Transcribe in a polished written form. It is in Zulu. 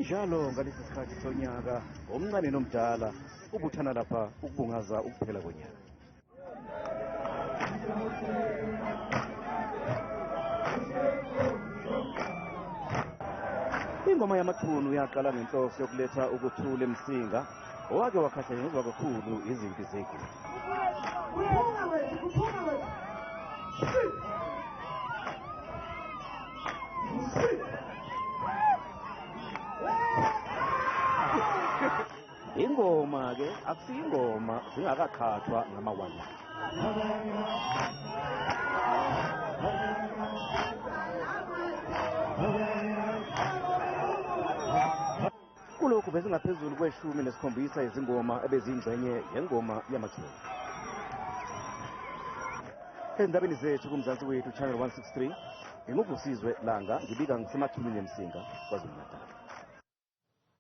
njalo ngalesi sikhathi sonyaka omncane nomdala ubuthana lapha ukubungaza ukuphela konyaka. Ingoma yamathunu yaqala ngenhloso yokuletha ukuthula emsinga owake wakhahlanyezwa kakhulu izimpi zegwe. Ingoma ke akusiyingoma zingakaqhathwa ngamawana. Kulokhu bezingaphezulu kwe-17 izingoma ebeziyingxenye yengoma yamathunu. Endabeni zethu kumzansi wethu Channel 163 nginguvusizwe Langa ngibika ngisemathuneni emsinga KwaZulu-Natal.